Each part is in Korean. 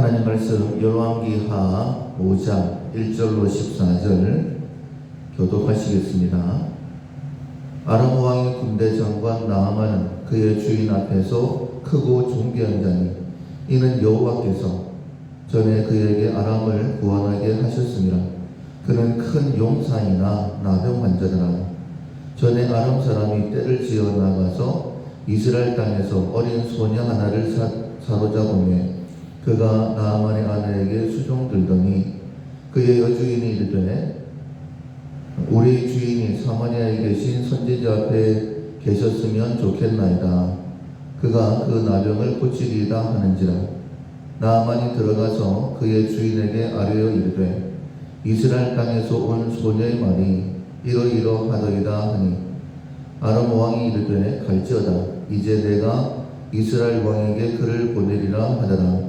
하나님 말씀 열왕기하 5장 1절로 14절 교독하시겠습니다. 아람 왕의 군대 장관 나아만은 그의 주인 앞에서 크고 존귀한 자니 이는 여호와께서 전에 그에게 아람을 구원하게 하셨습니다. 그는 큰 용사이나 나병 환자더라. 전에 아람 사람이 떼를 지어 나가서 이스라엘 땅에서 어린 소녀 하나를 사로잡으며 그가 나아만의 아내에게 수종들더니 그의 여주인이 이르되 우리 주인이 사마리아에 계신 선지자 앞에 계셨으면 좋겠나이다. 그가 그 나병을 고치리이다 하는지라. 나아만이 들어가서 그의 주인에게 아뢰어 이르되 이스라엘 땅에서 온 소녀의 말이 이러이러하더이다 하니 아람 왕이 이르되 갈지어다. 이제 내가 이스라엘 왕에게 그를 보내리라 하더라.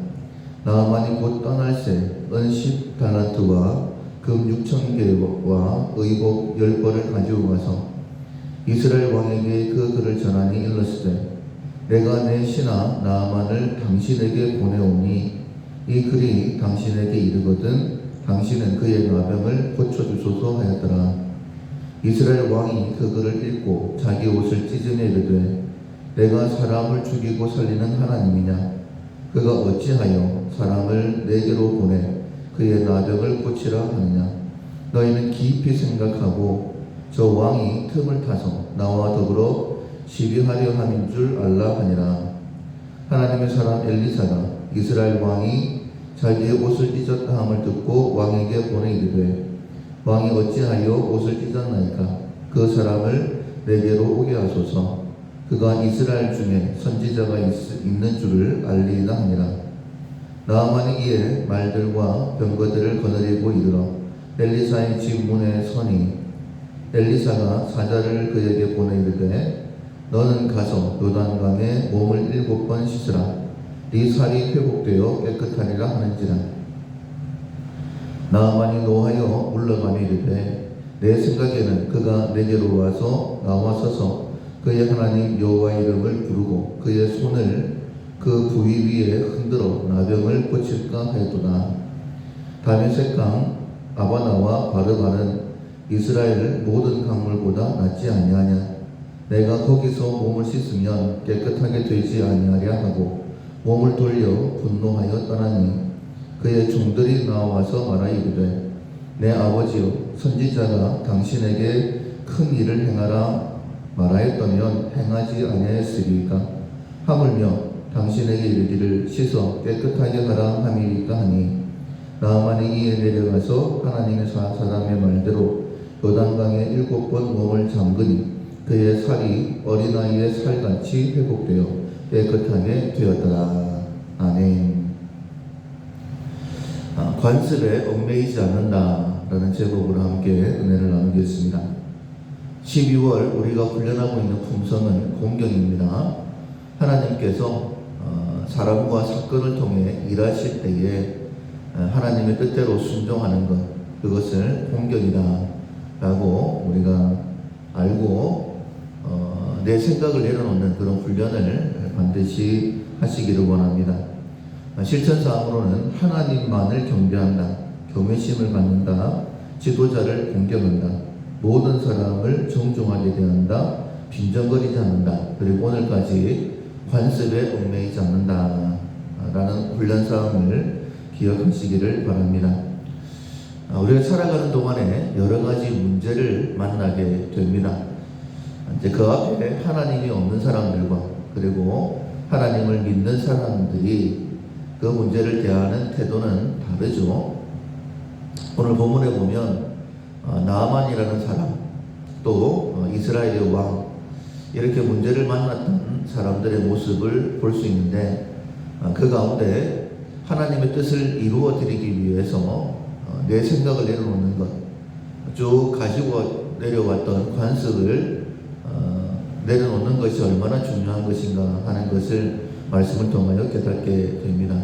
나아만이 곧 떠날새 은 10달란트와 금 6,000개와 의복 10벌을 가지고 가서 이스라엘 왕에게 그 글을 전하니 일렀으되 내가 내 신하 나아만을 당신에게 보내오니 이 글이 당신에게 이르거든 당신은 그의 나병을 고쳐주소서 하였더라. 이스라엘 왕이 그 글을 읽고 자기 옷을 찢으며 이르되 내가 사람을 죽이고 살리는 하나님이냐? 그가 어찌하여 사람을 내게로 보내 그의 나병을 고치라 하느냐? 너희는 깊이 생각하고 저 왕이 틈을 타서 나와 더불어 시비하려 함인 줄 알라 하니라. 하나님의 사람 엘리사가 이스라엘 왕이 자기의 옷을 찢었다 함을 듣고 왕에게 보내 이르되 왕이 어찌하여 옷을 찢었나이까? 그 사람을 내게로 오게 하소서. 그가 이스라엘 중에 선지자가 있는 줄을 알리이다 하니라. 나아만이 이에 말들과 병거들을 거느리고 이르러 엘리사의 집 문에 서니 엘리사가 사자를 그에게 보내 이르되 너는 가서 요단강에 몸을 7번 씻으라. 네 살이 회복되어 깨끗하리라 하는지라. 나아만이 노하여 물러가며 이르되 내 생각에는 그가 내게로 와서 나와 서서 그의 하나님 여호와의 이름을 부르고 그의 손을 그 부위 위에 흔들어 나병을 고칠까 하였도다. 다메섹강 아바나와 바르바는 이스라엘 모든 강물보다 낫지 아니하냐? 내가 거기서 몸을 씻으면 깨끗하게 되지 아니하랴 하고 몸을 돌려 분노하여 떠나니 그의 종들이 나와서 말하이르되 내 아버지여 선지자가 당신에게 큰 일을 행하라 말하였다면 행하지 아니하였으리까? 하물며 당신에게 이르기를 씻어 깨끗하게 하라 함이리까 하니 나아만이 이에 내려가서 하나님의 사람의 말대로 요단강에 7번 몸을 잠그니 그의 살이 어린아이의 살같이 회복되어 깨끗하게 되었더라. 아멘. 관습에 얽매이지 않는다 라는 제목으로 함께 은혜를 나누겠습니다. 12월 우리가 훈련하고 있는 품성은 공경입니다. 하나님께서 사람과 사건을 통해 일하실 때에 하나님의 뜻대로 순종하는 것, 그것을 공경이다 라고 우리가 알고 내 생각을 내려놓는 그런 훈련을 반드시 하시기를 원합니다. 실천사항으로는 하나님만을 경배한다, 경외심을 갖는다, 지도자를 공경한다, 모든 사람을 정중하게 대한다, 빈정거리지 않는다, 그리고 오늘까지 관습에 얽매이지 않는다 라는 훈련사항을 기억하시기를 바랍니다. 우리가 살아가는 동안에 여러 가지 문제를 만나게 됩니다. 이제 그 앞에 하나님이 없는 사람들과 그리고 하나님을 믿는 사람들이 그 문제를 대하는 태도는 다르죠. 오늘 본문에 보면 나아만이라는 사람, 또 이스라엘의 왕, 이렇게 문제를 만났던 사람들의 모습을 볼 수 있는데 그 가운데 하나님의 뜻을 이루어 드리기 위해서 내 생각을 내려놓는 것, 쭉 가지고 내려왔던 관습을 내려놓는 것이 얼마나 중요한 것인가 하는 것을 말씀을 통하여 깨닫게 됩니다.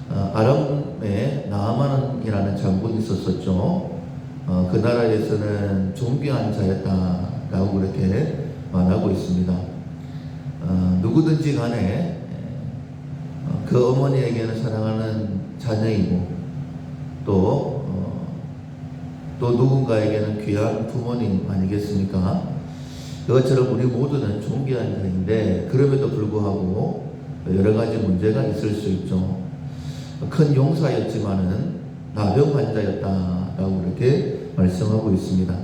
아람에 나아만이라는 장군이 있었었죠. 그 나라에서는 존귀한 자였다라고 그렇게 말하고 있습니다. 누구든지 간에 그 어머니에게는 사랑하는 자녀이고 또 누군가에게는 귀한 부모님 아니겠습니까? 그것처럼 우리 모두는 존귀한 자인데 그럼에도 불구하고 여러 가지 문제가 있을 수 있죠. 큰 용사였지만은 나병 환자였다라고 이렇게 말씀하고 있습니다.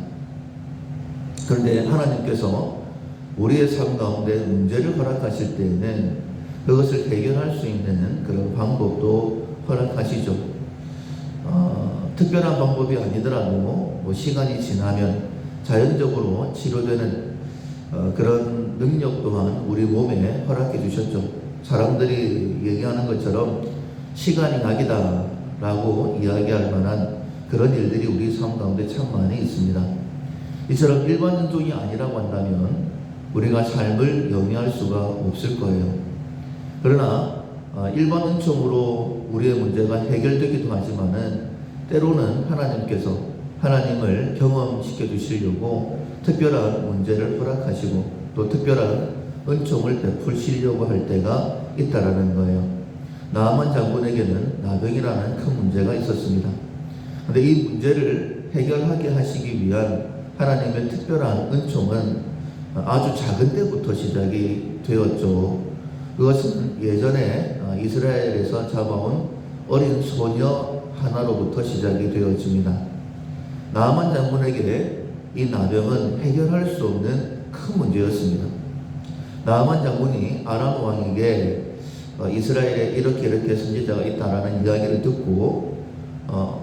그런데 하나님께서 우리의 삶 가운데 문제를 허락하실 때에는 그것을 해결할 수 있는 그런 방법도 허락하시죠. 특별한 방법이 아니더라도 뭐 시간이 지나면 자연적으로 치료되는 그런 능력 또한 우리 몸에 허락해 주셨죠. 사람들이 얘기하는 것처럼 시간이 낙이다 라고 이야기할 만한 그런 일들이 우리 삶 가운데 참 많이 있습니다. 이처럼 일반 은총이 아니라고 한다면 우리가 삶을 영위할 수가 없을 거예요. 그러나 일반 은총으로 우리의 문제가 해결되기도 하지만은 때로는 하나님께서 하나님을 경험시켜 주시려고 특별한 문제를 허락하시고 또 특별한 은총을 베푸시려고 할 때가 있다라는 거예요. 나아만 장군에게는 나병이라는 큰 문제가 있었습니다. 그런데 이 문제를 해결하게 하시기 위한 하나님의 특별한 은총은 아주 작은 때부터 시작이 되었죠. 그것은 예전에 이스라엘에서 잡아온 어린 소녀 하나로부터 시작이 되어집니다. 나아만 장군에게 이 나병은 해결할 수 없는 큰 문제였습니다. 나아만 장군이 아람 왕에게 이스라엘에 이렇게 선지자가 있다라는 이야기를 듣고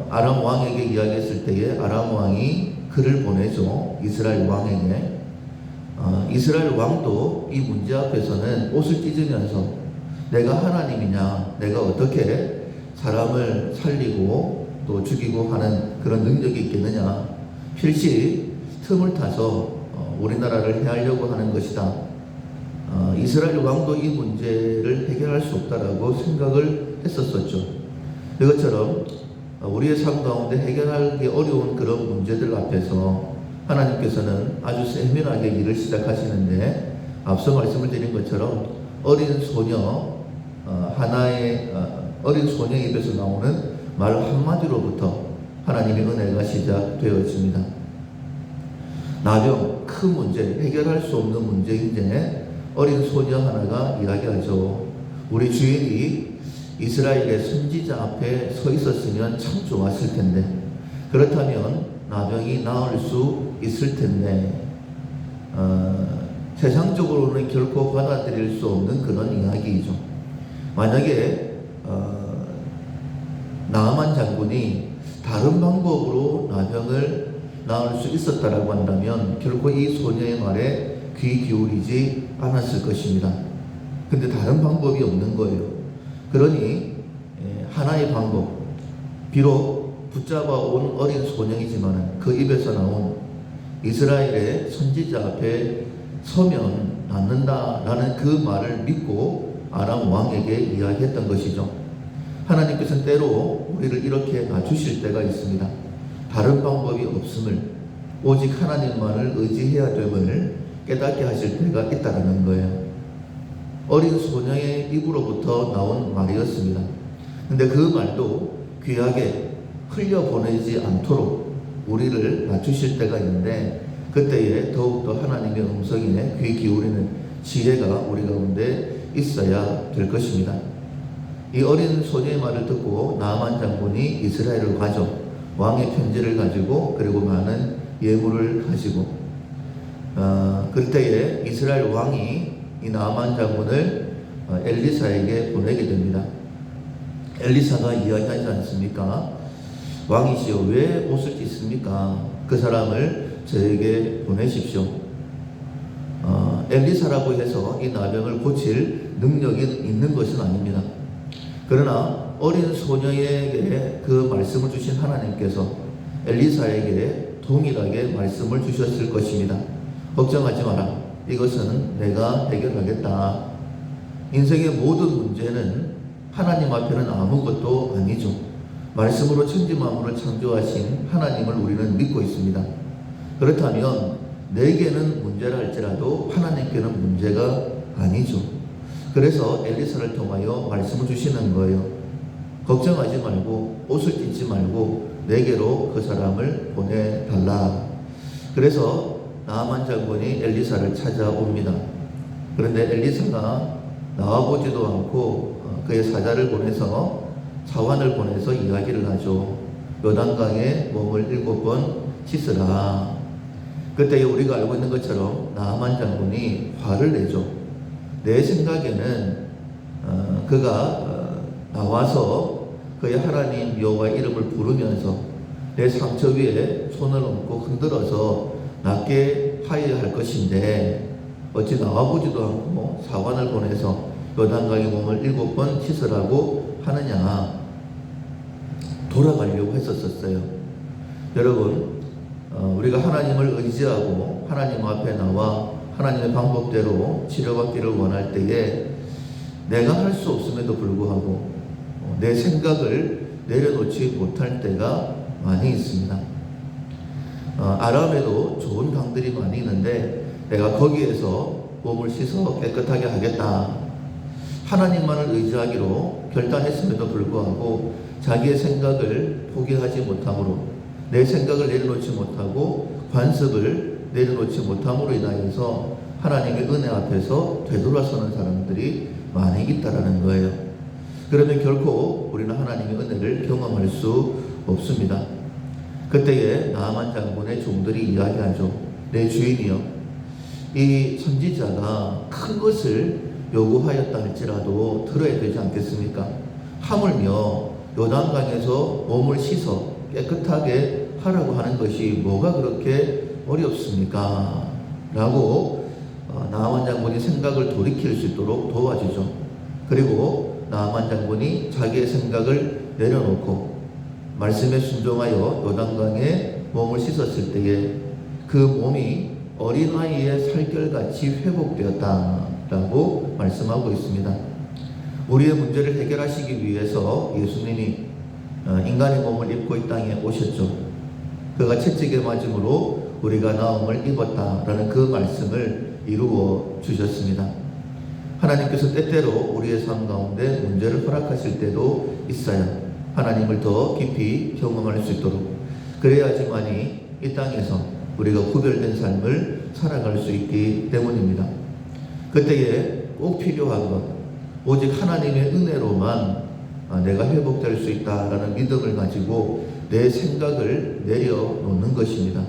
아람 왕에게 이야기했을 때에 아람 왕이 글을 보내죠. 이스라엘 왕에게. 이스라엘 왕도 이 문제 앞에서는 옷을 찢으면서 내가 하나님이냐, 내가 어떻게 사람을 살리고 또 죽이고 하는 그런 능력이 있겠느냐, 필시 틈을 타서 우리나라를 해하려고 하는 것이다. 이스라엘 왕도 이 문제를 해결할 수 없다라고 생각을 했었었죠. 이것처럼 우리의 삶 가운데 해결하기 어려운 그런 문제들 앞에서 하나님께서는 아주 세밀하게 일을 시작하시는데 앞서 말씀을 드린 것처럼 어린 소녀 하나의 어린 소녀의 입에서 나오는 말 한마디로부터 하나님의 은혜가 시작되어집니다. 나병, 큰 문제, 해결할 수 없는 문제인데 어린 소녀 하나가 이야기하죠. 우리 주인이 이스라엘의 선지자 앞에 서 있었으면 참 좋았을 텐데, 그렇다면 나병이 나을 수 있을 텐데, 세상적으로는 결코 받아들일 수 없는 그런 이야기이죠. 만약에 나아만 장군이 다른 방법으로 나병을 나을 수 있었다라고 한다면 결코 이 소녀의 말에 귀 기울이지 않았을 것입니다. 근데 다른 방법이 없는 거예요. 그러니 하나의 방법, 비록 붙잡아 온 어린 소녀이지만 그 입에서 나온 이스라엘의 선지자 앞에 서면 낫는다라는 그 말을 믿고 아람 왕에게 이야기했던 것이죠. 하나님께서는 때로 우리를 이렇게 낮추실 때가 있습니다. 다른 방법이 없음을, 오직 하나님만을 의지해야 됨을 깨닫게 하실 때가 있다는 거예요. 어린 소녀의 입으로부터 나온 말이었습니다. 근데 그 말도 귀하게 흘려보내지 않도록 우리를 낮추실 때가 있는데, 그때에 더욱더 하나님의 음성에 귀 기울이는 지혜가 우리 가운데 있어야 될 것입니다. 이 어린 소녀의 말을 듣고 나아만 장군이 이스라엘을 가죠. 왕의 편지를 가지고 그리고 많은 예물을 가지고 그때에 이스라엘 왕이 이 나아만 장군을 엘리사에게 보내게 됩니다. 엘리사가 이야기하지 않습니까? 왕이시여 왜 옷을 찢습니까? 그 사람을 저에게 보내십시오. 엘리사라고 해서 이 나병을 고칠 능력이 있는 것은 아닙니다. 그러나 어린 소녀에게 그 말씀을 주신 하나님께서 엘리사에게 동일하게 말씀을 주셨을 것입니다. 걱정하지 마라. 이것은 내가 해결하겠다. 인생의 모든 문제는 하나님 앞에는 아무것도 아니죠. 말씀으로 천지 만물을 창조하신 하나님을 우리는 믿고 있습니다. 그렇다면 내게는 문제라 할지라도 하나님께는 문제가 아니죠. 그래서 엘리사를 통하여 말씀을 주시는 거예요. 걱정하지 말고 옷을 찢지 말고 내게로 그 사람을 보내달라. 그래서 나아만 장군이 엘리사를 찾아옵니다. 그런데 엘리사가 나와보지도 않고 그의 사자를 보내서 사환을 보내서 이야기를 하죠. 요단강에 몸을 7번 씻으라. 그때 우리가 알고 있는 것처럼 나아만 장군이 화를 내죠. 내 생각에는 그가 나와서 그의 하나님 여호와의 이름을 부르면서 내 상처 위에 손을 얹고 흔들어서 낫게 하여야 할 것인데 어찌 나와보지도 않고 사관을 보내서 요단강에 몸을 7번 씻으라고 하느냐. 돌아가려고 했었어요. 여러분, 우리가 하나님을 의지하고 하나님 앞에 나와 하나님의 방법대로 치료받기를 원할 때에 내가 할 수 없음에도 불구하고 내 생각을 내려놓지 못할 때가 많이 있습니다. 아람에도 좋은 강들이 많이 있는데 내가 거기에서 몸을 씻어 깨끗하게 하겠다. 하나님만을 의지하기로 결단했음에도 불구하고 자기의 생각을 포기하지 못함으로 내 생각을 내려놓지 못하고 관습을 내려놓지 못함으로 인하여서 하나님의 은혜 앞에서 되돌아서는 사람들이 많이 있다라는 거예요. 그러면 결코 우리는 하나님의 은혜를 경험할 수 없습니다. 그때에 나아만 장군의 종들이 이야기하죠. 내 주인이여, 이 선지자가 큰 것을 요구하였다 할지라도 들어야 되지 않겠습니까? 하물며 요단강에서 몸을 씻어 깨끗하게 하라고 하는 것이 뭐가 그렇게 어렵습니까? 라고 나아만 장군이 생각을 돌이킬 수 있도록 도와주죠. 그리고 나아만 장군이 자기의 생각을 내려놓고 말씀에 순종하여 요단강에 몸을 씻었을 때에 그 몸이 어린아이의 살결같이 회복되었다라고 말씀하고 있습니다. 우리의 문제를 해결하시기 위해서 예수님이 인간의 몸을 입고 이 땅에 오셨죠. 그가 채찍에 맞음으로 우리가 나음을 입었다라는 그 말씀을 이루어 주셨습니다. 하나님께서 때때로 우리의 삶 가운데 문제를 허락하실 때도 있어야 하나님을 더 깊이 경험할 수 있도록, 그래야지만이 이 땅에서 우리가 구별된 삶을 살아갈 수 있기 때문입니다. 그때에 꼭 필요한 것, 오직 하나님의 은혜로만 내가 회복될 수 있다라는 믿음을 가지고 내 생각을 내려놓는 것입니다.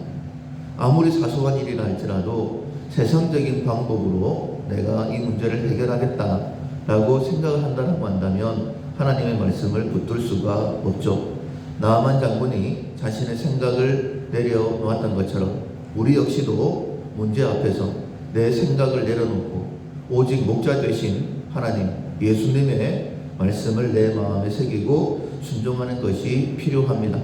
아무리 사소한 일이라 할지라도 세상적인 방법으로 내가 이 문제를 해결하겠다라고 생각을 한다면 하나님의 말씀을 붙들 수가 없죠. 나아만 장군이 자신의 생각을 내려놓았던 것처럼 우리 역시도 문제 앞에서 내 생각을 내려놓고 오직 목자 되신 하나님 예수님의 말씀을 내 마음에 새기고 순종하는 것이 필요합니다.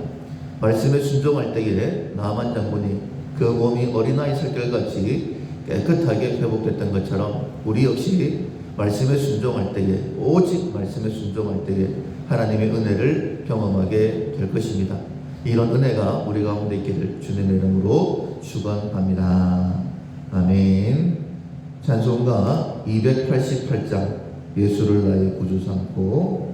말씀에 순종할 때에 나아만 장군이 그 몸이 어린아이 살결같이 깨끗하게 회복됐던 것처럼 우리 역시 말씀에 순종할 때에, 오직 말씀에 순종할 때에 하나님의 은혜를 경험하게 될 것입니다. 이런 은혜가 우리 가운데 있기를 주님의 이름으로 축원합니다. 아멘. 찬송가 288장 예수를 나의 구주 삼고